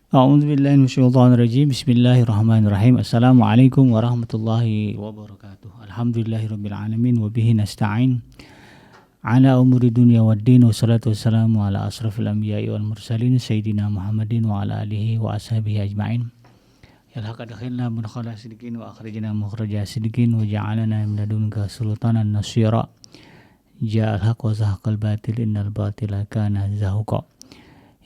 A'udzubillahi minasyaitonirrajim. Bismillahirrahmanirrahim. Assalamualaikum warahmatullahi wabarakatuh. Alhamdulillahirabbil alamin wa bihi nasta'in ala umuri dunya waddin. Wassalatu wassalamu ala asrafil anbiya'i wal mursalin sayyidina Muhammadin wa ala alihi wa ashabihi ajma'in. Ya laqad dakhilna mudkhala sidqin wa akhrijna mukhraja sidqin wa ja'alna min ladunka sultanan nasira. Ja'al haqq wa zahaqal batil innal batila kana zahuqa.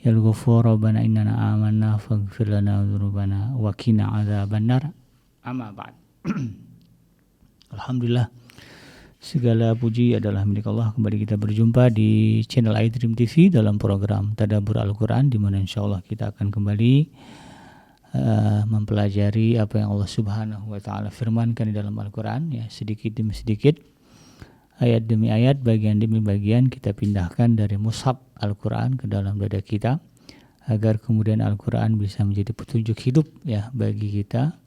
Ya Al-Ghafur Rabbana innana amanna faghfir lana dzunubana wa qina adzabannar. Amma ba'd. Alhamdulillah, segala puji adalah milik Allah. Kembali kita berjumpa di channel iDream TV dalam program Tadabbur Al-Quran, di mana insyaallah kita akan kembali mempelajari apa yang Allah Subhanahu wa taala firmankan di dalam Al-Quran, ya, sedikit demi sedikit, ayat demi ayat, bagian demi bagian kita pindahkan dari mushaf Al-Quran ke dalam dada kita, agar kemudian Al-Quran bisa menjadi petunjuk hidup, ya, bagi kita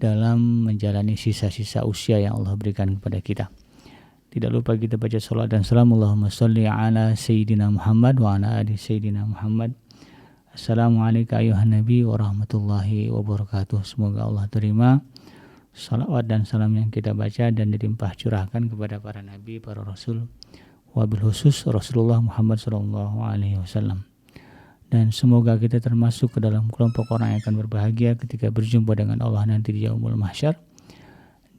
dalam menjalani sisa-sisa usia yang Allah berikan kepada kita. Tidak lupa kita baca salawat dan salam, Allahumma sholli ala Sayyidina Muhammad wa ala ali Sayyidina Muhammad. Assalamualaikum ayuhan Nabi warahmatullahi wabarakatuh. Semoga Allah terima salawat dan salam yang kita baca dan dilimpah curahkan kepada para nabi, para rasul, wabil khusus Rasulullah Muhammad SAW. Dan semoga kita termasuk ke dalam kelompok orang yang akan berbahagia ketika berjumpa dengan Allah nanti di yaumul mahsyar,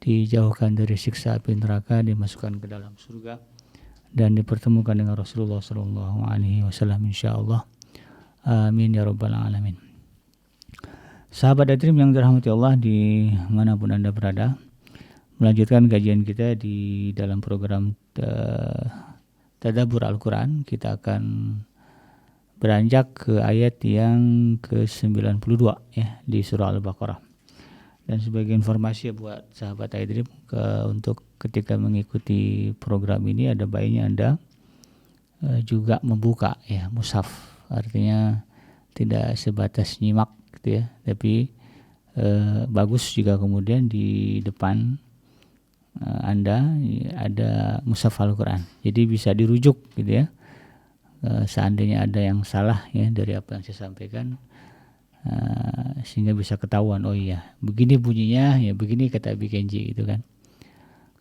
dijauhkan dari siksa api neraka, dimasukkan ke dalam surga, dan dipertemukan dengan Rasulullah SAW, insyaallah. Amin ya rabbal alamin. Sahabat iDream yang dirahmati Allah dimanapun Anda berada, melanjutkan kajian kita di dalam program Tadabbur Al-Quran. Kita akan beranjak ke ayat yang ke-92, ya, di surah Al-Baqarah. Dan sebagai informasi buat sahabat iDream, untuk ketika mengikuti program ini ada baiknya Anda juga membuka, ya, mushaf. Artinya tidak sebatas nyimak gitu, ya, tapi bagus jika kemudian di depan Anda ada mushaf Al-Quran, jadi bisa dirujuk gitu, ya, seandainya ada yang salah, ya, dari apa yang saya sampaikan, sehingga bisa ketahuan, oh iya begini bunyinya, ya, begini kata Abi Kenji gitu kan.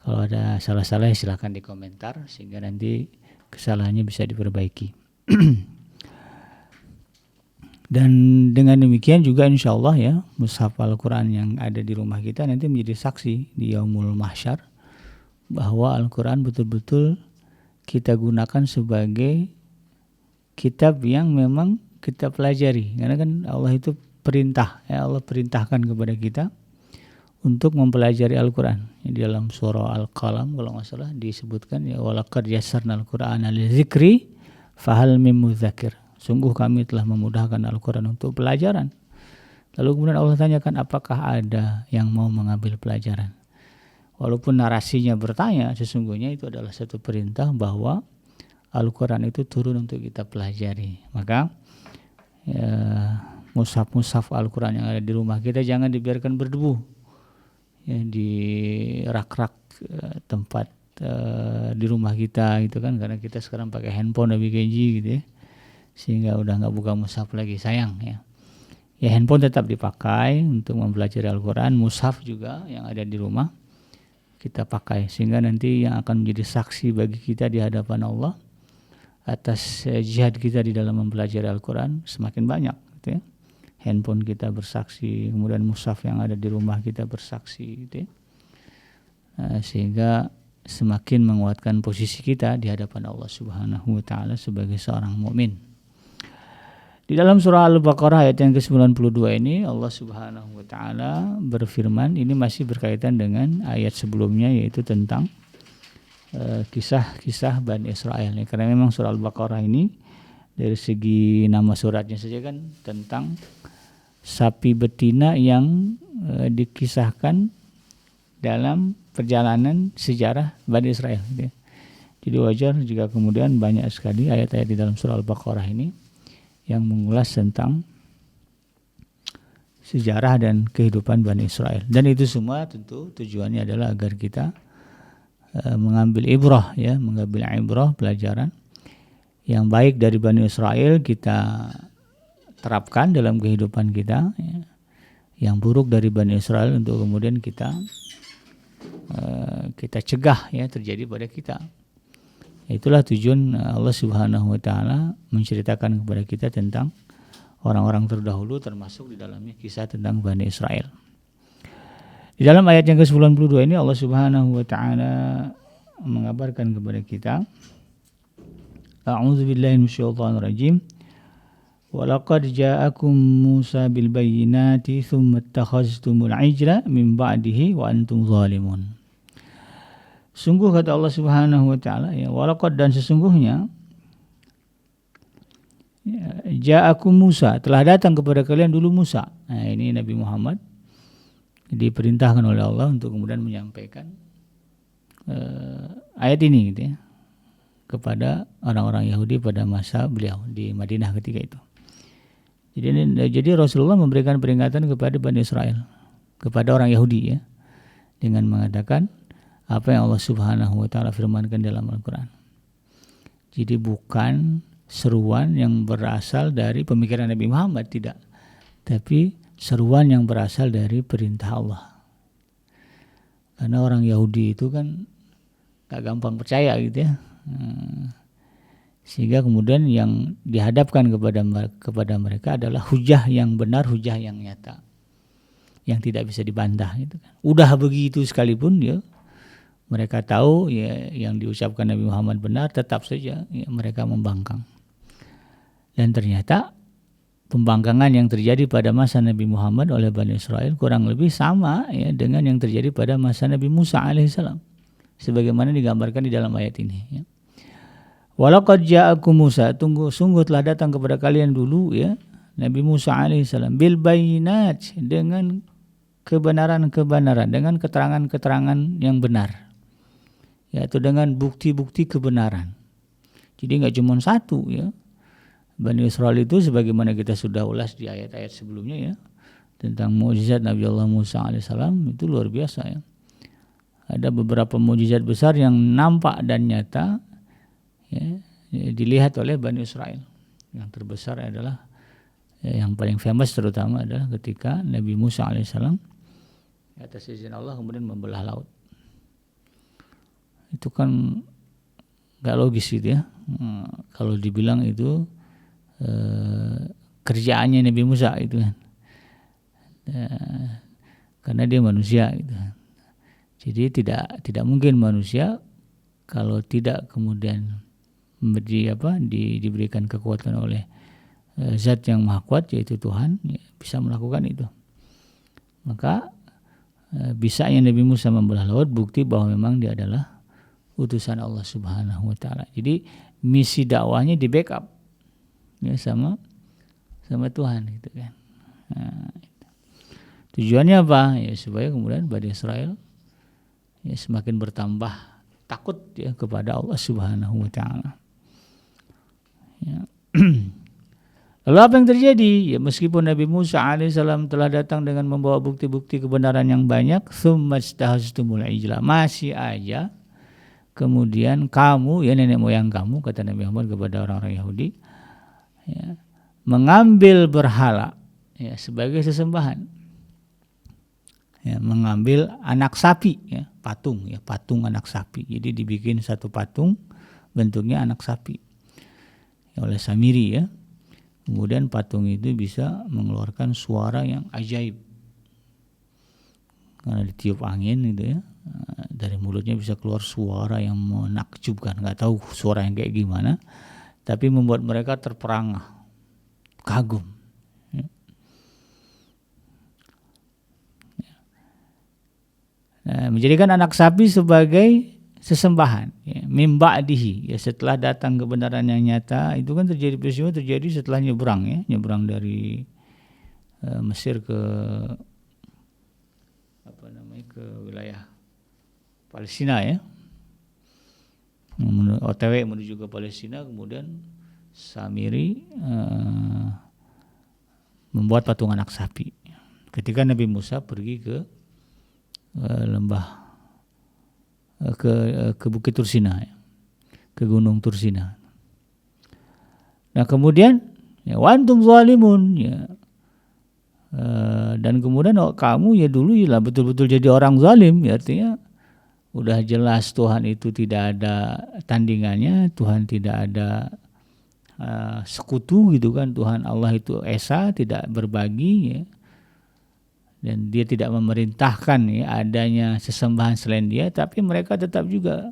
Kalau ada salah-salah silahkan di komentar sehingga nanti kesalahannya bisa diperbaiki. Dan dengan demikian juga insyaallah, ya, mushaf Al-Quran yang ada di rumah kita nanti menjadi saksi di yaumul mahsyar bahwa Al-Quran betul-betul kita gunakan sebagai kitab yang memang kita pelajari. Karena kan Allah itu perintah, ya, Allah perintahkan kepada kita untuk mempelajari Al-Quran. Di dalam surah Al-Qalam kalau nggak salah disebutkan, ya, walaqad yassarnal Qur'ana lidzikri fahal mim mudzakir. Sungguh kami telah memudahkan Al-Quran untuk pelajaran. Lalu kemudian Allah tanyakan, apakah ada yang mau mengambil pelajaran? Walaupun narasinya bertanya, sesungguhnya itu adalah satu perintah bahwa Al-Quran itu turun untuk kita pelajari. Maka mushaf-mushaf Al-Quran yang ada di rumah kita jangan dibiarkan berdebu, ya, di rak-rak tempat di rumah kita gitu kan, karena kita sekarang pakai handphone Abi Kenji gitu, ya, sehingga udah nggak buka mushaf lagi, sayang, ya. Ya, handphone tetap dipakai untuk mempelajari Al-Quran, mushaf juga yang ada di rumah kita pakai, sehingga nanti yang akan menjadi saksi bagi kita di hadapan Allah atas jihad kita di dalam mempelajari Al-Quran semakin banyak gitu, ya. Handphone kita bersaksi, kemudian mushaf yang ada di rumah kita bersaksi gitu, ya. Sehingga semakin menguatkan posisi kita di hadapan Allah Subhanahu wa taala sebagai seorang mukmin. Di dalam surah Al-Baqarah ayat yang ke-92 ini Allah Subhanahu wa taala berfirman, ini masih berkaitan dengan ayat sebelumnya, yaitu tentang kisah-kisah Bani Israel, ya. Karena memang surah Al-Baqarah ini dari segi nama suratnya saja kan tentang sapi betina yang dikisahkan dalam perjalanan sejarah Bani Israel, gitu, ya. Jadi wajar jika kemudian banyak sekali ayat-ayat di dalam surah Al-Baqarah ini yang mengulas tentang sejarah dan kehidupan Bani Israel. Dan itu semua tentu tujuannya adalah agar kita mengambil ibrah, ya, mengambil ibrah, pelajaran yang baik dari Bani Israel kita terapkan dalam kehidupan kita, ya, yang buruk dari Bani Israel untuk kemudian kita cegah ya terjadi pada kita. Itulah tujuan Allah Subhanahu wa taala menceritakan kepada kita tentang orang-orang terdahulu, termasuk di dalamnya kisah tentang Bani Israel. Di dalam ayat yang ke-92 ini Allah Subhanahu wa taala mengabarkan kepada kita, A'udzubillahi minasyaitonir rajim. Walaqad ja'akum Musa bil bayyinati tsumma ittakhaztumul ijla min ba'dihi wa antum zalimun. Sungguh kata Allah Subhanahu wa taala, ya, walaqad, dan sesungguhnya, ya, ja'akum Musa, telah datang kepada kalian dulu Musa. Nah, ini Nabi Muhammad diperintahkan oleh Allah untuk kemudian menyampaikan ayat ini gitu ya, kepada orang-orang Yahudi pada masa beliau di Madinah ketika itu. Jadi Rasulullah memberikan peringatan kepada Bani Israel, kepada orang Yahudi ya, dengan mengatakan apa yang Allah Subhanahu wa taala firmankan dalam Al-Qur'an. Jadi bukan seruan yang berasal dari pemikiran Nabi Muhammad, tidak, tapi seruan yang berasal dari perintah Allah. Karena orang Yahudi itu kan gak gampang percaya gitu ya. Sehingga kemudian yang dihadapkan kepada mereka adalah hujah yang benar, hujah yang nyata, yang tidak bisa dibantah gitu kan. Udah begitu sekalipun ya, mereka tahu ya yang diucapkan Nabi Muhammad benar, tetap saja ya, mereka membangkang. Dan ternyata pembangkangan yang terjadi pada masa Nabi Muhammad oleh Bani Israel kurang lebih sama ya dengan yang terjadi pada masa Nabi Musa alaihissalam, sebagaimana digambarkan di dalam ayat ini ya. Walaqad ja'akum Musa, sungguh telah datang kepada kalian dulu ya Nabi Musa alaihissalam bil bayyinat, dengan kebenaran-kebenaran, dengan keterangan-keterangan yang benar, yaitu dengan bukti-bukti kebenaran. Jadi nggak cuma satu ya. Bani Israel itu sebagaimana kita sudah ulas di ayat-ayat sebelumnya ya, tentang mukjizat Nabi Allah Musa alaihissalam, itu luar biasa ya. Ada beberapa mukjizat besar yang nampak dan nyata ya, dilihat oleh Bani Israel. Yang terbesar adalah yang paling famous terutama adalah ketika Nabi Musa alaihissalam atas izin Allah kemudian membelah laut. Itu kan gak logis gitu ya. Kalau dibilang itu kerjaannya Nabi Musa itu kan, karena dia manusia gitu. Jadi tidak mungkin manusia kalau tidak kemudian diberikan kekuatan oleh zat yang maha kuat, yaitu Tuhan, ya, bisa melakukan itu. Maka bisanya Nabi Musa membelah laut bukti bahwa memang dia adalah utusan Allah Subhanahu wa taala. Jadi misi dakwahnya di backup ya sama Tuhan gitu kan. Nah, tujuannya apa? Ya supaya kemudian Bani Israel ya semakin bertambah takut ya kepada Allah Subhanahu wa taala. Ya. Lalu apa yang terjadi? Ya meskipun Nabi Musa alaihissalam telah datang dengan membawa bukti-bukti kebenaran yang banyak, tsumastahaztumul ijla, masih aja kemudian kamu ya nenek moyang kamu, kata Nabi Muhammad kepada orang-orang Yahudi, ya, mengambil berhala ya sebagai sesembahan. Ya, mengambil anak sapi ya, patung anak sapi. Jadi dibikin satu patung bentuknya anak sapi ya, oleh Samiri ya. Kemudian patung itu bisa mengeluarkan suara yang ajaib karena ditiup angin gitu ya, dari mulutnya bisa keluar suara yang menakjubkan, nggak tahu suara yang kayak gimana, tapi membuat mereka terperangah, kagum ya. Nah, menjadikan anak sapi sebagai sesembahan ya, mim ba'dihi ya, setelah datang kebenaran yang nyata. Itu kan peristiwa terjadi setelah nyebrang dari Mesir ke ke wilayah Palestina ya, OTW menuju ke Palestina. Kemudian Samiri membuat patung anak sapi ketika Nabi Musa pergi ke lembah ke Bukit Tursina ya, ke Gunung Tursina. Nah kemudian Ya, wa antum zalimun, ya. Dan kemudian kamu ya dulu ya betul-betul jadi orang zalim, ya, artinya udah jelas Tuhan itu tidak ada tandingannya, Tuhan tidak ada sekutu gitu kan, Tuhan Allah itu esa, tidak berbagi, ya. Dan dia tidak memerintahkan ya adanya sesembahan selain dia, tapi mereka tetap juga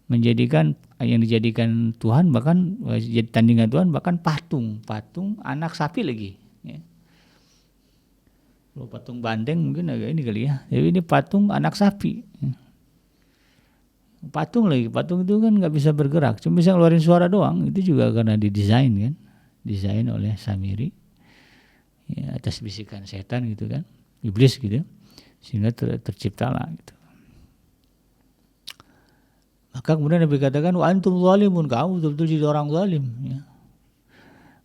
menjadikan yang dijadikan Tuhan, bahkan jadi tandingan Tuhan, bahkan patung anak sapi lagi, ya. Kalau patung banteng mungkin agak ini kali ya, jadi ini patung anak sapi, patung lagi, patung itu kan nggak bisa bergerak, cuma bisa ngeluarin suara doang. Itu juga karena didesain kan, desain oleh Samiri, ya, atas bisikan setan gitu kan, iblis gitu, sehingga terciptalah gitu. Maka kemudian Nabi katakan, wa antum zalimun, kamu betul-betul jadi orang zalim, ya.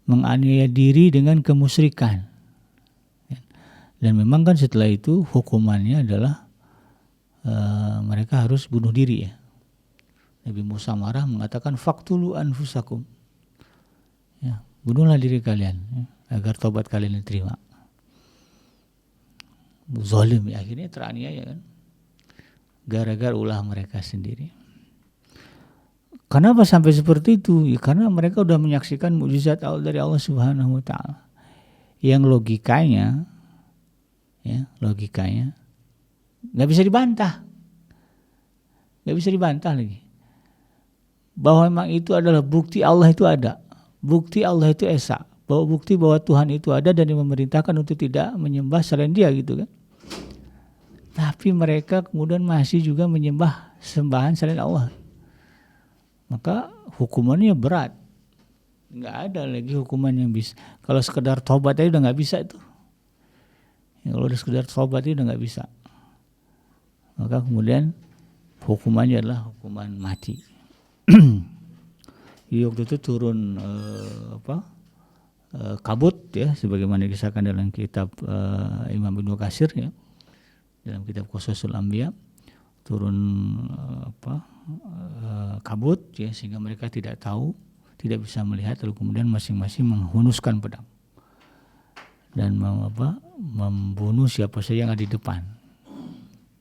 Menganiaya diri dengan kemusyrikan. Dan memang kan setelah itu hukumannya adalah mereka harus bunuh diri, ya. Nabi Musa marah mengatakan faqtulu anfusakum, ya, bunuhlah diri kalian, ya, agar tobat kalian diterima. Zalim, ya, akhirnya teraniaya kan, gara-gara ulah mereka sendiri. Kenapa sampai seperti itu? Ya, karena mereka sudah menyaksikan mukjizat dari Allah Subhanahu wa taala yang logikanya nggak bisa dibantah. Nggak bisa dibantah lagi. Bahwa memang itu adalah bukti Allah itu ada. Bukti Allah itu esa. Bukti bahwa Tuhan itu ada dan yang memerintahkan untuk tidak menyembah selain dia gitu kan. Tapi mereka kemudian masih juga menyembah sembahan selain Allah. Maka hukumannya berat. Nggak ada lagi hukuman yang bisa. Kalau sekedar taubat aja udah nggak bisa itu. Ya, kalau udah sekedar taubat itu udah nggak bisa. Maka kemudian hukumannya adalah hukuman mati. Jadi waktu itu turun kabut, ya, sebagaimana dikisahkan dalam kitab Imam Ibnu Katsir, ya, dalam kitab Qasasul Anbiya, turun kabut, ya, sehingga mereka tidak tahu, tidak bisa melihat, lalu kemudian masing-masing menghunuskan pedang dan membunuh siapa saja yang ada di depan.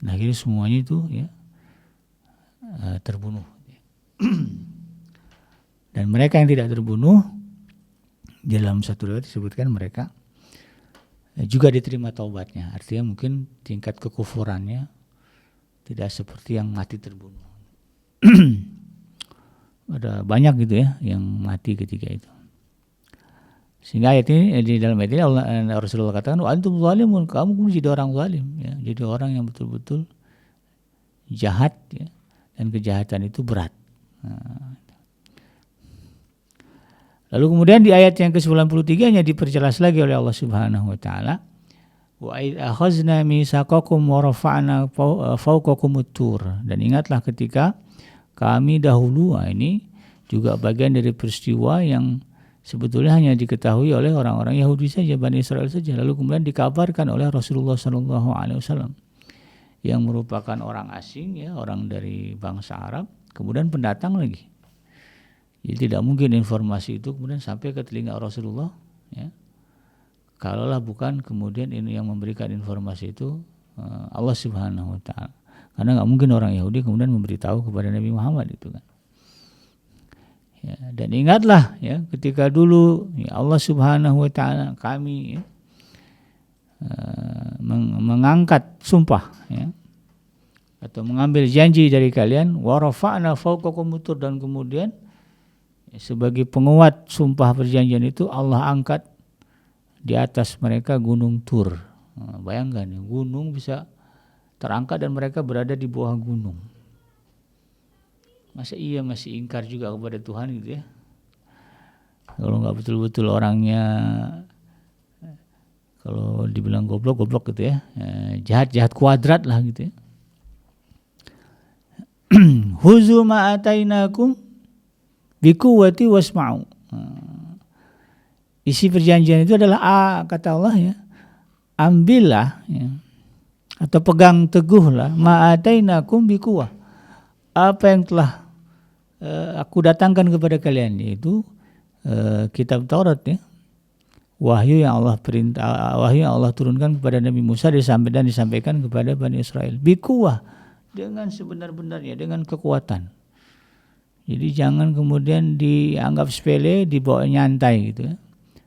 Nah, akhirnya semuanya itu, ya, terbunuh. Dan mereka yang tidak terbunuh, dalam satu riwayat disebutkan mereka juga diterima taubatnya. Artinya mungkin tingkat kekufurannya tidak seperti yang mati terbunuh. Ada banyak gitu, ya, yang mati ketika itu. Sehingga ayat ini, di dalam ayat ini Rasulullah katakan, wa antum zalimun, kamu jadi orang zalim, ya, jadi orang yang betul-betul jahat, ya, dan kejahatan itu berat. Nah, lalu kemudian di ayat yang ke-93-nya diperjelas lagi oleh Allah Subhanahu wa taala, wa id akhazna mitsaqakum wa rafa'na fawqakumut tur, dan ingatlah ketika kami dahulu, ini juga bagian dari peristiwa yang sebetulnya hanya diketahui oleh orang-orang Yahudi saja, Bani Israel saja, lalu kemudian dikabarkan oleh Rasulullah SAW yang merupakan orang asing, ya, orang dari bangsa Arab, kemudian pendatang lagi. Jadi tidak mungkin informasi itu kemudian sampai ke telinga Rasulullah, ya, kalaulah bukan kemudian ini yang memberikan informasi itu Allah Subhanahu wa taala. Karena nggak mungkin orang Yahudi kemudian memberitahu kepada Nabi Muhammad itu kan. Ya, dan ingatlah, ya, ketika dulu, ya, Allah Subhanahu wa taala kami, ya, mengangkat sumpah, ya, atau mengambil janji dari kalian, wa rafa'na fawqakumut tur, dan kemudian, ya, sebagai penguat sumpah perjanjian itu Allah angkat di atas mereka gunung Tur. Nah, bayangkan, ya, gunung bisa terangkat dan mereka berada di bawah gunung. Masa iya masih ingkar juga kepada Tuhan gitu, ya. Kalau nggak betul-betul orangnya, kalau dibilang goblok gitu, ya, jahat kuadrat lah gitu, ya. Huzu ma atainakum biquwwati wasma'u. Isi perjanjian itu adalah kata Allah, ya, ambillah, ya, atau pegang teguhlah ma atainakum biquwwah, apa yang telah aku datangkan kepada kalian, yaitu kitab Taurat ya. Wahyu yang Allah turunkan kepada Nabi Musa disampaikan kepada Bani Israel. Bikuwah, dengan sebenar-benarnya, dengan kekuatan. Jadi jangan kemudian dianggap sepele, dibawa nyantai gitu ya.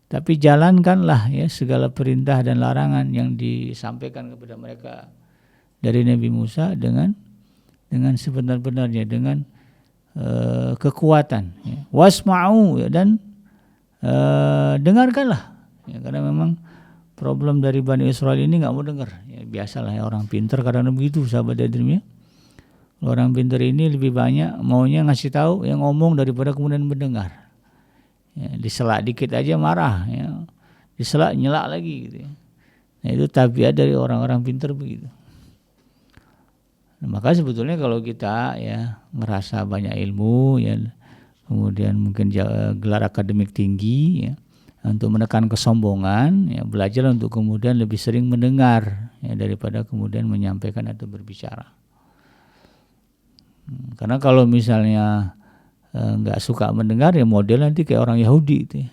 Tapi jalankanlah ya segala perintah dan larangan yang disampaikan kepada mereka dari Nabi Musa dengan sebenar-benarnya, dengan kekuatan. Ya. Wasma'u ya, dan dengarkanlah. Ya, karena memang problem dari Bani Israel ini nggak mau dengar. Ya, biasalah ya, orang pintar kadang-kadang begitu, sahabat Adrim ya. Orang pintar ini lebih banyak maunya ngasih tahu yang ngomong daripada kemudian mendengar. Ya, diselak dikit aja marah, ya. Diselak nyelak lagi gitu ya. Nah, itu tabiat dari orang-orang pintar begitu. Nah, maka sebetulnya kalau kita ya ngerasa banyak ilmu ya, kemudian mungkin gelar akademik tinggi ya, untuk menekan kesombongan, ya, belajar untuk kemudian lebih sering mendengar ya, daripada kemudian menyampaikan atau berbicara. Karena kalau misalnya nggak suka mendengar ya model nanti kayak orang Yahudi itu ya,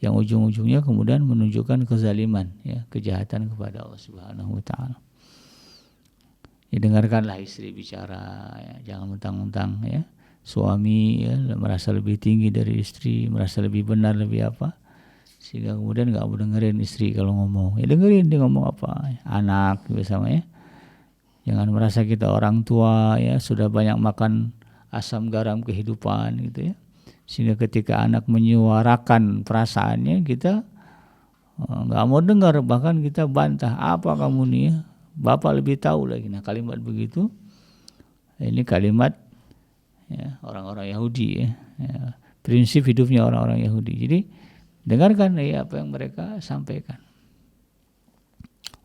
yang ujung-ujungnya kemudian menunjukkan kezaliman ya, kejahatan kepada Allah Subhanahu Wa Taala. Ya, dengarkanlah istri bicara, ya, jangan mentang-mentang ya suami ya merasa lebih tinggi dari istri, merasa lebih benar, lebih apa, sehingga kemudian nggak mau dengerin istri kalau ngomong. Ya dengerin dia ngomong apa, anak bersama ya. Jangan merasa kita orang tua ya sudah banyak makan asam garam kehidupan gitu ya, sehingga ketika anak menyuarakan perasaannya kita nggak mau dengar, bahkan kita bantah, apa kamu nih ya, bapak lebih tahu lagi. Nah kalimat begitu ini kalimat ya, orang-orang Yahudi ya. Prinsip hidupnya orang-orang Yahudi. Jadi dengarkan ya apa yang mereka sampaikan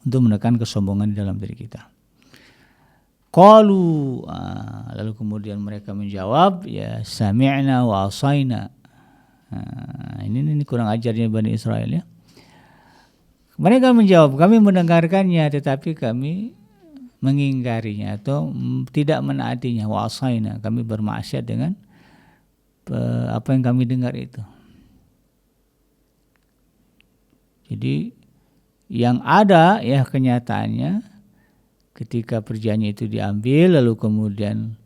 untuk menekan kesombongan di dalam diri kita. Qalu, lalu kemudian mereka menjawab ya sami'na wa asaina. Ini kurang ajarnya Bani Israel ya. Mereka menjawab, kami mendengarkannya tetapi kami mengingkarinya atau tidak menaatinya. Wa asaina, kami bermaksiat dengan apa yang kami dengar itu. Jadi yang ada ya kenyataannya ketika perjanjian itu diambil lalu kemudian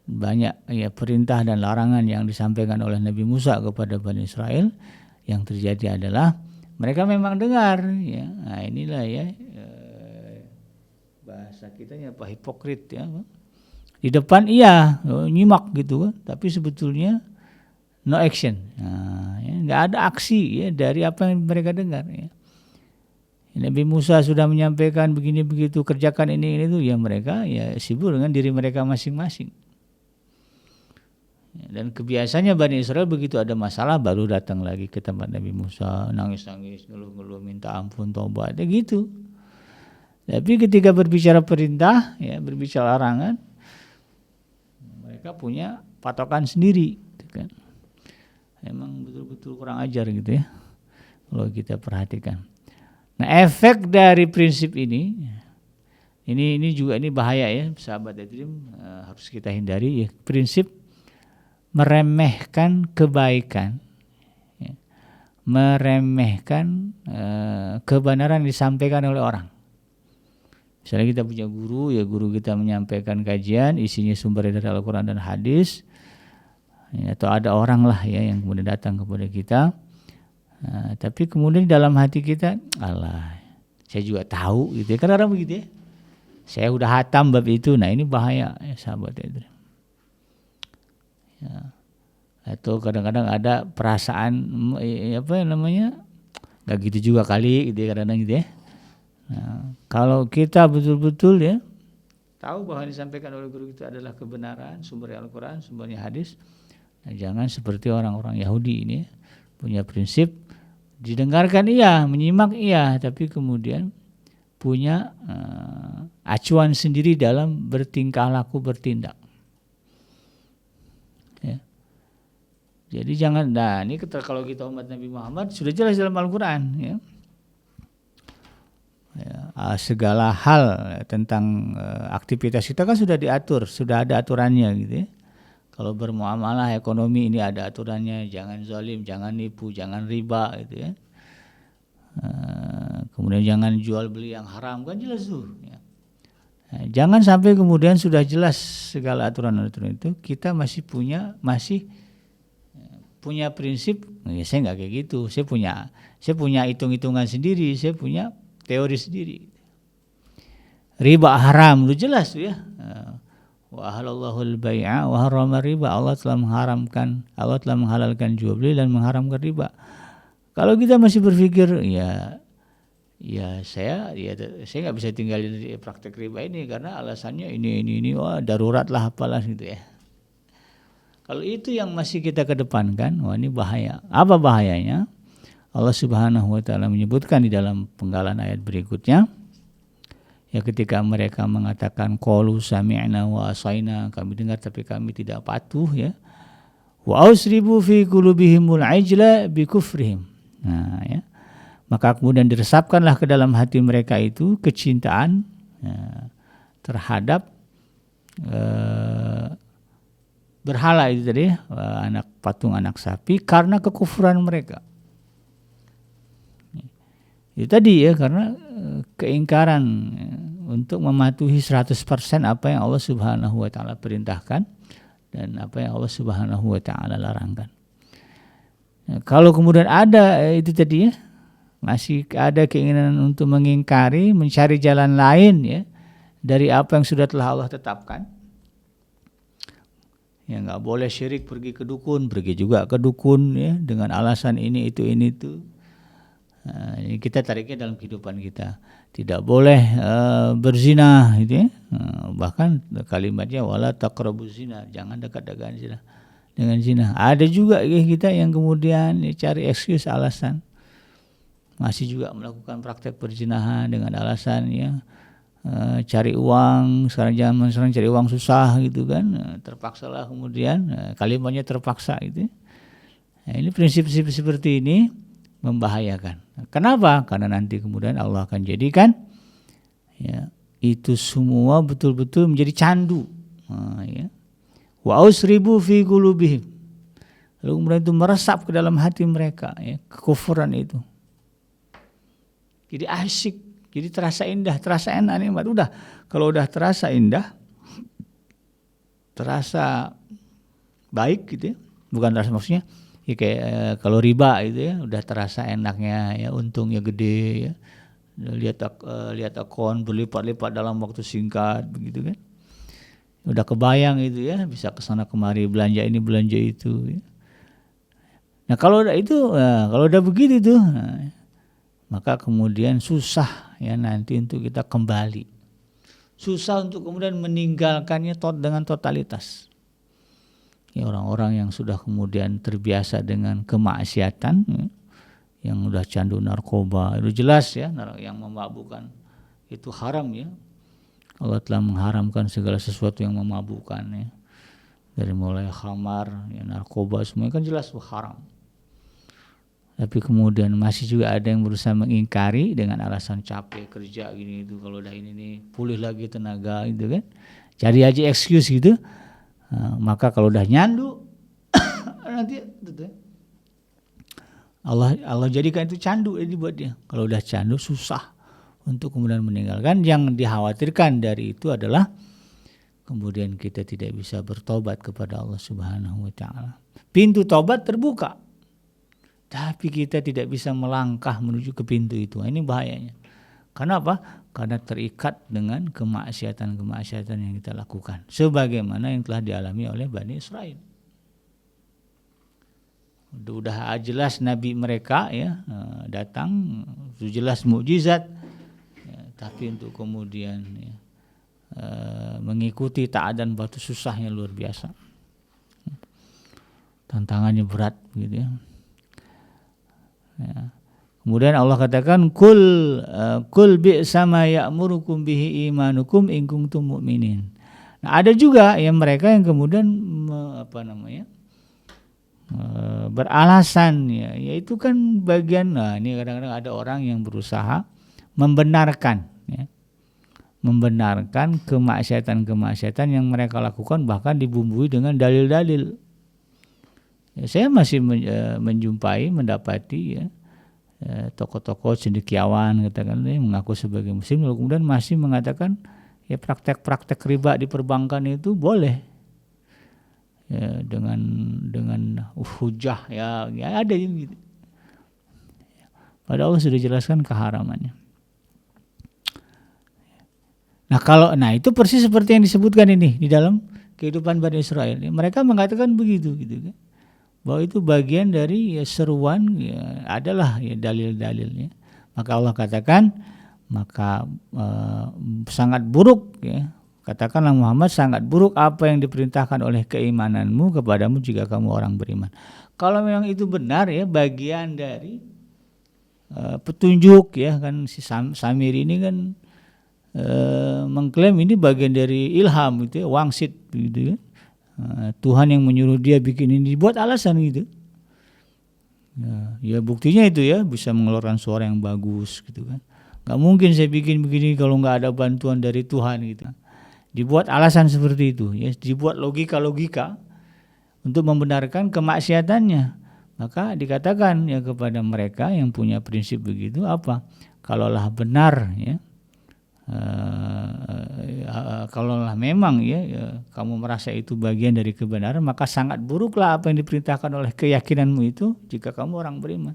banyak ya perintah dan larangan yang disampaikan oleh Nabi Musa kepada Bani Israel, yang terjadi adalah mereka memang dengar ya. Nah inilah ya bahasa kitanya apa, hipokrit ya. Di depan iya nyimak gitu kan, tapi sebetulnya no action. Nah, ya, nggak ada aksi ya dari apa yang mereka dengar ya. Nabi Musa sudah menyampaikan begini begitu, kerjakan ini itu, ya mereka ya sibuk dengan diri mereka masing-masing. Ya, dan kebiasaannya Bani Israel begitu ada masalah baru datang lagi ke tempat Nabi Musa, nangis-nangis, ngeluh-ngeluh, minta ampun, tobat, ya gitu. Tapi ketika berbicara perintah, ya berbicara larangan, mereka punya patokan sendiri, gitu kan. Emang betul-betul kurang ajar gitu ya, kalau kita perhatikan. Nah, efek dari prinsip ini juga ini bahaya ya, sahabat Adrim, harus kita hindari ya. Prinsip meremehkan kebaikan, ya, meremehkan kebenaran disampaikan oleh orang. Misalnya kita punya guru, ya guru kita menyampaikan kajian, isinya sumbernya dari Al-Quran dan hadis, ya, atau ada orang lah ya yang kemudian datang kepada kita. Tapi kemudian dalam hati kita, alah, saya juga tahu gitu ya, kan orang begitu ya. Saya udah hatam bab itu. Nah ini bahaya ya sahabat itu. Ya. Atau kadang-kadang ada perasaan apa namanya, nggak gitu juga kali gitu ya, kadang-kadang gitu ya. Nah, kalau kita betul-betul ya tahu bahwa yang disampaikan oleh guru itu adalah kebenaran, sumbernya Al-Quran, sumbernya hadis, nah, jangan seperti orang-orang Yahudi ini ya, punya prinsip didengarkan iya, menyimak iya, tapi kemudian punya acuan sendiri dalam bertingkah laku, bertindak. Ya. Jadi jangan, nah ini kalau kita umat Nabi Muhammad sudah jelas dalam Al-Quran ya. Ya, segala hal tentang aktivitas kita kan sudah diatur, sudah ada aturannya gitu ya. Kalau bermuamalah ekonomi ini ada aturannya, jangan zalim, jangan nipu, jangan riba gitu ya. Kemudian jangan jual beli yang haram, kan jelas tuh ya. Jangan sampai kemudian sudah jelas segala aturan-aturan itu kita masih punya prinsip, ya saya nggak kayak gitu, saya punya hitung-hitungan sendiri, saya punya teori sendiri. Riba haram, lu jelas tuh ya. Wa ahallallahu al-bai'a wa harrama riba. Allah telah menghalalkan jual beli dan mengharamkan riba. Kalau kita masih berpikir ya saya nggak bisa tinggal di praktek riba ini karena alasannya ini wah darurat lah apalah gitu ya. Kalau itu yang masih kita kedepankan, wah ini bahaya. Apa bahayanya? Allah Subhanahu wa taala menyebutkan di dalam penggalan ayat berikutnya. Ya ketika mereka mengatakan qalu sami'na wa asaina, kami dengar tapi kami tidak patuh ya. Wa ausribu fi qulubihimul ajla bi kufrihim. Nah ya. Maka kemudian diresapkanlah ke dalam hati mereka itu kecintaan terhadap berhala itu tadi, anak patung anak sapi karena kekufuran mereka. Itu tadi ya, karena keingkaran untuk mematuhi 100% apa yang Allah Subhanahu wa taala perintahkan dan apa yang Allah Subhanahu wa taala larangkan. Kalau kemudian ada itu tadi ya, masih ada keinginan untuk mengingkari, mencari jalan lain ya dari apa yang sudah telah Allah tetapkan. Ya nggak boleh syirik, pergi ke dukun, pergi juga ke dukun ya dengan alasan ini itu. Ini kita tariknya dalam kehidupan kita. Tidak boleh berzina gitu ya. Bahkan kalimatnya wala taqrabuz zina, jangan dekat-dekat dengan zina. Ada juga ya kita yang kemudian cari excuse, alasan. Masih juga melakukan praktek perzinahan dengan alasan ya cari uang, sekarang cari uang susah gitu kan. Terpaksalah kemudian kalimatnya terpaksa gitu ya. Nah, ini prinsip-prinsip seperti ini membahayakan. Kenapa? Karena nanti kemudian Allah akan jadikan ya itu semua betul-betul menjadi candu. Ya. Wa ausribu fi qulubihim. Lalu kemudian itu meresap ke dalam hati mereka ya, kekufuran itu. Jadi asyik, jadi terasa indah, terasa enak nikmat. Udah, kalau udah terasa indah, terasa baik gitu ya. Bukan terasa maksudnya ya kayak kalau riba itu ya udah terasa enaknya ya, untungnya gede ya, lihat akun berlipat-lipat dalam waktu singkat begitu kan, udah kebayang itu ya bisa kesana kemari belanja ini belanja itu ya. Nah kalau udah begitu tuh maka kemudian susah ya nanti untuk kita kembali, susah untuk kemudian meninggalkannya dengan totalitas. Ya, orang-orang yang sudah kemudian terbiasa dengan kemaksiatan ya, yang udah candu narkoba itu jelas ya, yang memabukkan itu haram ya. Allah telah mengharamkan segala sesuatu yang memabukkan ya, dari mulai khamar ya, narkoba semuanya kan jelas haram. Tapi kemudian masih juga ada yang berusaha mengingkari dengan alasan capek kerja gini itu, kalau udah ini nih pulih lagi tenaga gitu kan, cari aja excuse gitu. Maka kalau udah nyandu nanti Allah jadikan itu candu jadi buat dia. Kalau udah candu susah untuk kemudian meninggalkan. Yang dikhawatirkan dari itu adalah kemudian kita tidak bisa bertobat kepada Allah Subhanahu wa taala. Pintu tobat terbuka, tapi kita tidak bisa melangkah menuju ke pintu itu. Ini bahayanya. Karena apa? Karena terikat dengan kemaksiatan-kemaksiatan yang kita lakukan, sebagaimana yang telah dialami oleh Bani Israel. Udah jelas Nabi mereka ya datang, sudah jelas mukjizat, ya, tapi untuk kemudian ya, mengikuti taat dan batu susahnya luar biasa, tantangannya berat gitu ya. Kemudian Allah katakan kul bi'sa ma ya'murukum bihi imanukum in kuntum mu'minin. Nah, ada juga yang mereka yang kemudian beralasan ya, yaitu kan bagian ini kadang-kadang ada orang yang berusaha membenarkan ya, membenarkan kemaksiatan-kemaksiatan yang mereka lakukan, bahkan dibumbui dengan dalil-dalil. Ya, saya masih mendapati ya tokoh-tokoh cendekiawan katakanlah yang mengaku sebagai muslim lalu kemudian masih mengatakan ya praktek-praktek riba di perbankan itu boleh ya, dengan hujah ya ada gitu. Padahal Allah sudah jelaskan keharamannya. Nah itu persis seperti yang disebutkan ini di dalam kehidupan Bani Israel. Mereka mengatakan begitu gitu kan. Bahwa itu bagian dari ya, seruan ya, adalah ya, dalil-dalilnya. Maka Allah katakan maka sangat buruk ya. Katakanlah Muhammad, sangat buruk apa yang diperintahkan oleh keimananmu kepadamu jika kamu orang beriman. Kalau memang itu benar ya bagian dari petunjuk ya kan, si Samir ini kan mengklaim ini bagian dari ilham gitu ya, wangsit gitu ya. Tuhan yang menyuruh dia bikin ini, dibuat alasan gitu. Ya buktinya itu ya bisa mengeluarkan suara yang bagus gitu kan. Gak mungkin saya bikin begini kalau gak ada bantuan dari Tuhan gitu. Dibuat alasan seperti itu ya, dibuat logika-logika untuk membenarkan kemaksiatannya. Maka dikatakan ya kepada mereka yang punya prinsip begitu apa? Kalaulah benar ya, kalaulah memang ya kamu merasa itu bagian dari kebenaran, maka sangat buruklah apa yang diperintahkan oleh keyakinanmu itu jika kamu orang beriman.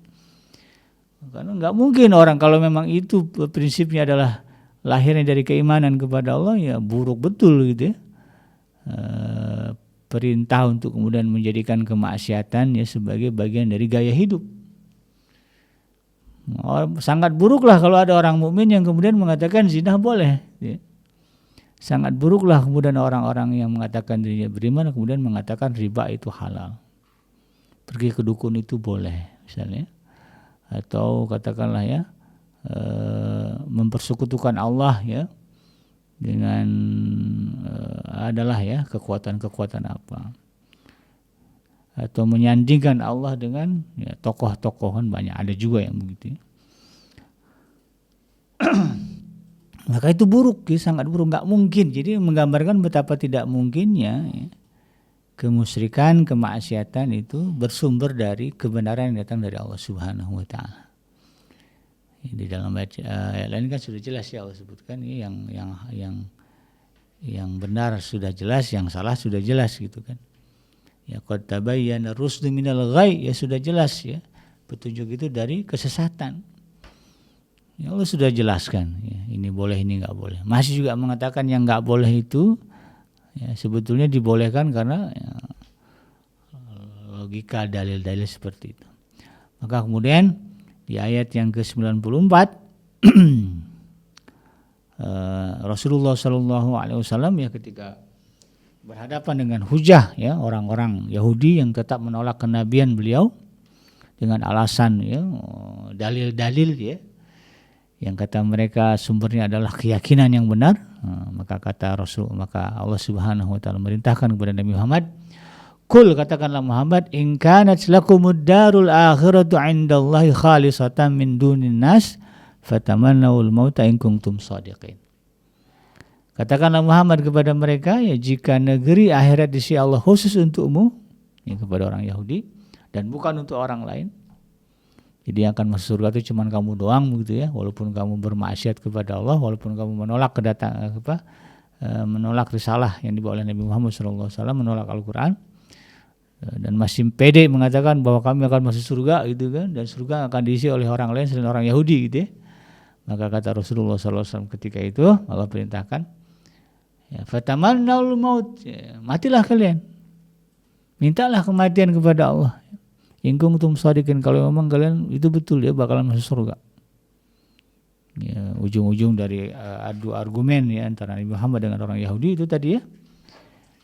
Karena nggak mungkin orang kalau memang itu prinsipnya adalah lahirnya dari keimanan kepada Allah ya buruk betul gitu ya. Perintah untuk kemudian menjadikan kemaksiatan ya sebagai bagian dari gaya hidup. Sangat buruklah kalau ada orang mukmin yang kemudian mengatakan zina boleh ya. Sangat buruklah kemudian orang-orang yang mengatakan dirinya beriman kemudian mengatakan riba itu halal. Pergi ke dukun itu boleh misalnya. Atau katakanlah ya mempersekutukan Allah ya dengan adalah ya kekuatan-kekuatan apa. Atau menyandingkan Allah dengan ya, tokoh-tokohan banyak, ada juga yang begitu. Maka itu buruk, ya, sangat buruk, nggak mungkin. Jadi menggambarkan betapa tidak mungkinnya ya, kemusyrikan, kemaksiatan itu bersumber dari kebenaran yang datang dari Allah Subhanahu Wa Taala. Di dalam ayat lain kan sudah jelas ya Allah sebutkan ya, yang benar sudah jelas, yang salah sudah jelas gitu kan. Ya qad tabayyana rusdu minal ghai, ya sudah jelas ya. Petunjuk itu dari kesesatan. Ya Allah sudah jelaskan ya, ini boleh ini enggak boleh. Masih juga mengatakan yang enggak boleh itu ya sebetulnya dibolehkan karena ya, logika dalil-dalil seperti itu. Maka kemudian di ayat yang ke-94 Rasulullah SAW ya ketika berhadapan dengan hujah ya orang-orang Yahudi yang tetap menolak kenabian beliau dengan alasan ya dalil-dalil ya yang kata mereka sumbernya adalah keyakinan yang benar, maka kata Rasul, maka Allah Subhanahu Wa Taala merintahkan kepada Nabi Muhammad, kul katakanlah Muhammad, in kanat lakumud darul akhiratu 'indallahi khalisatan min dunin nas fatamannawul mauta in kuntum shadiqin. Katakanlah Muhammad kepada mereka ya jika negeri akhirat di sisi Allah khusus untukmu ya, kepada orang Yahudi dan bukan untuk orang lain. Jadi yang akan masuk surga itu cuma kamu doang begitu ya, walaupun kamu bermaksiat kepada Allah, walaupun kamu menolak menolak risalah yang dibawa oleh Nabi Muhammad SAW, menolak Al-Qur'an dan masih pede mengatakan bahwa kami akan masuk surga gitu kan, dan surga akan diisi oleh orang lain selain orang Yahudi gitu ya. Maka kata Rasulullah SAW ketika itu Allah perintahkan ya, fatamannaul maut, ya, matilah kalian, mintalah kematian kepada Allah. In kuntum shadiqin, kalau memang kalian itu betul ya bakalan masuk surga. Ya, ujung-ujung dari adu argumen ya antara Nabi Muhammad dengan orang Yahudi itu tadi ya.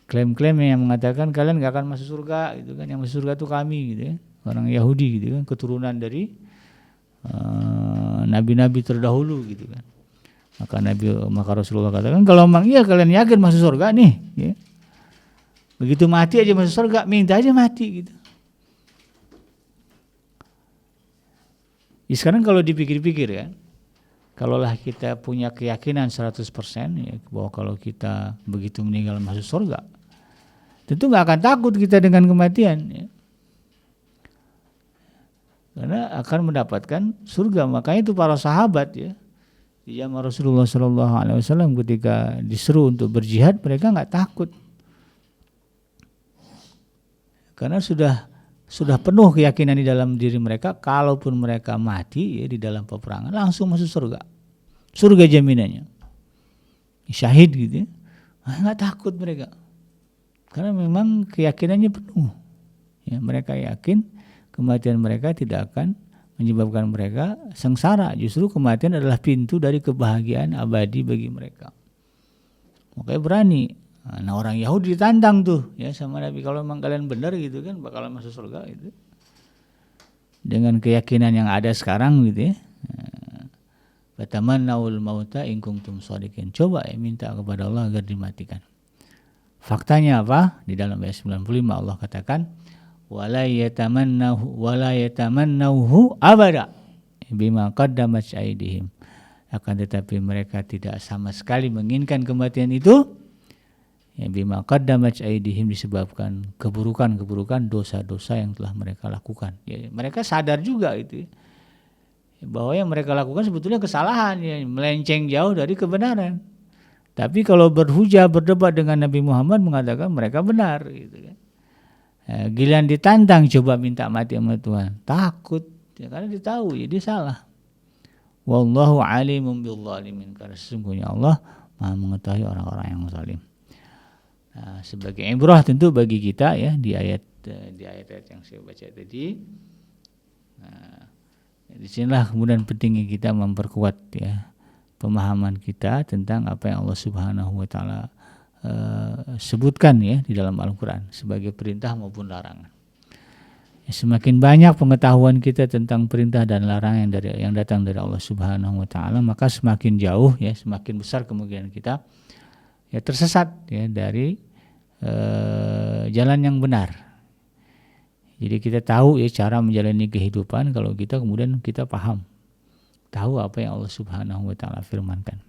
Klaim-klaim yang mengatakan kalian gak akan masuk surga gitu kan, yang masuk surga itu kami gitu ya. Orang Yahudi gitu kan, keturunan dari nabi-nabi terdahulu gitu kan. Maka Rasulullah katakan kalau memang iya kalian yakin masuk surga nih ya. Begitu mati aja masuk surga, minta aja mati gitu. Ya, sekarang kalau dipikir-pikir ya, kalaulah kita punya keyakinan 100% ya, bahwa kalau kita begitu meninggal masuk surga, tentu nggak akan takut kita dengan kematian ya. Karena akan mendapatkan surga. Makanya itu para sahabat ya, di zaman Rasulullah SAW ketika disuruh untuk berjihad, mereka nggak takut. Karena sudah penuh keyakinan di dalam diri mereka, kalaupun mereka mati ya, di dalam peperangan langsung masuk surga. Surga jaminannya. Syahid gitu ya. Nggak takut mereka. Karena memang keyakinannya penuh. Ya, mereka yakin kematian mereka tidak akan menyebabkan mereka sengsara. Justru kematian adalah pintu dari kebahagiaan abadi bagi mereka. Makanya berani. Nah, orang Yahudi ditantang tuh ya sama Nabi, kalau memang kalian benar gitu kan bakalan masuk surga gitu. Dengan keyakinan yang ada sekarang gitu ya. Fatamannawul mauta in kuntum shadiqin. Coba ya minta kepada Allah agar dimatikan. Faktanya apa? Di dalam ayat 95 Allah katakan wala yatamannawhu abada bima qaddamat aydihim. Akan tetapi mereka tidak sama sekali menginginkan kematian itu. Ya, bima qaddamat aydihim, disebabkan keburukan-keburukan, dosa-dosa yang telah mereka lakukan. Ya, mereka sadar juga itu ya, bahwa yang mereka lakukan sebetulnya kesalahan ya, melenceng jauh dari kebenaran. Tapi kalau berhujah berdebat dengan Nabi Muhammad mengatakan mereka benar gitu kan. Ya, giliran ditantang coba minta mati sama Tuhan, takut ya, karena dia tahu ya dia salah. Wallahu alimun bil zalimin, karena sesungguhnya Allah Maha mengetahui orang-orang yang zalim. Nah, sebagai ibrah tentu bagi kita ya di ayat-ayat yang saya baca tadi. Nah, di sinilah kemudian pentingnya kita memperkuat ya pemahaman kita tentang apa yang Allah Subhanahu wa taala sebutkan ya di dalam Al-Qur'an sebagai perintah maupun larangan. Ya, semakin banyak pengetahuan kita tentang perintah dan larangan yang datang dari Allah Subhanahu wa taala, maka semakin jauh ya, semakin besar kemungkinan kita ya tersesat ya dari jalan yang benar. Jadi kita tahu ya cara menjalani kehidupan kalau kita kemudian kita paham, tahu apa yang Allah Subhanahu wa taala firmankan.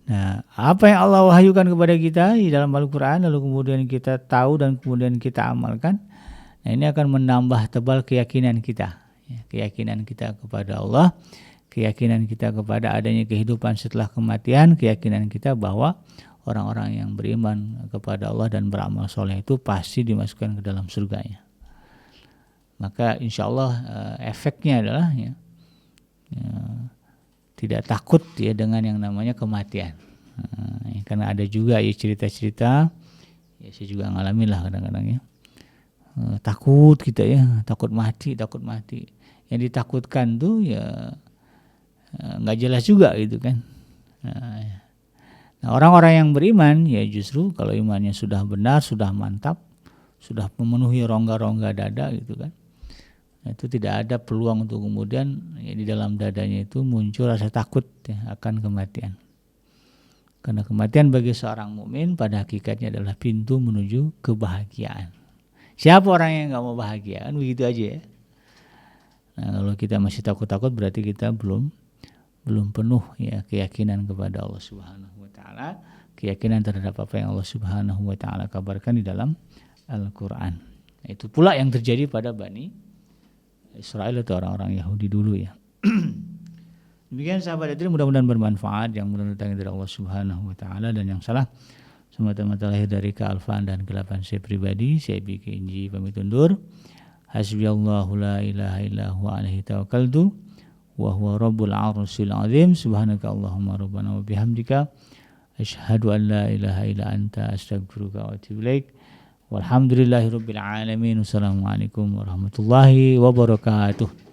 Nah, apa yang Allah wahyukan kepada kita di dalam Al-Qur'an lalu kemudian kita tahu dan kemudian kita amalkan. Nah, ini akan menambah tebal keyakinan kita. Ya, keyakinan kita kepada Allah, keyakinan kita kepada adanya kehidupan setelah kematian, keyakinan kita bahwa orang-orang yang beriman kepada Allah dan beramal soleh itu pasti dimasukkan ke dalam surganya. Maka insya Allah efeknya adalah ya, tidak takut ya dengan yang namanya kematian. Karena ada juga ya cerita-cerita, ya saya juga ngalamin lah kadang-kadang ya. Takut kita ya, takut mati. Yang ditakutkan tuh ya nggak jelas juga gitu kan. Nah, orang-orang yang beriman ya justru kalau imannya sudah benar, sudah mantap, sudah memenuhi rongga-rongga dada gitu kan. Nah, itu tidak ada peluang untuk kemudian ya, di dalam dadanya itu muncul rasa takut ya, akan kematian. Karena kematian bagi seorang mukmin pada hakikatnya adalah pintu menuju kebahagiaan. Siapa orang yang nggak mau bahagia kan begitu aja ya. Nah, kalau kita masih takut-takut berarti kita belum penuh ya keyakinan kepada Allah Subhanahu wa taala, keyakinan terhadap apa yang Allah Subhanahu wa taala kabarkan di dalam Al-Qur'an. Itu pula yang terjadi pada Bani Israel atau orang-orang Yahudi dulu ya. Demikian sahabat hadirin, mudah-mudahan bermanfaat, yang mudah-mudahan dari Allah Subhanahu wa taala, dan yang salah semata-mata lahir dari kealfaan dan kelapan saya pribadi. Saya bikin pamit undur. Hasbiyallahu la ilaha illa huwa alaihi tawakkaltu wa huwa rabbul arsyil azim. Subhanaka Allahumma rabbana wa bihamdika asyhadu an la ilaha illa anta astaghfiruka wa atubu ilaik. Walhamdulillahirabbil alamin. Wassalamualaikum warahmatullahi wabarakatuh.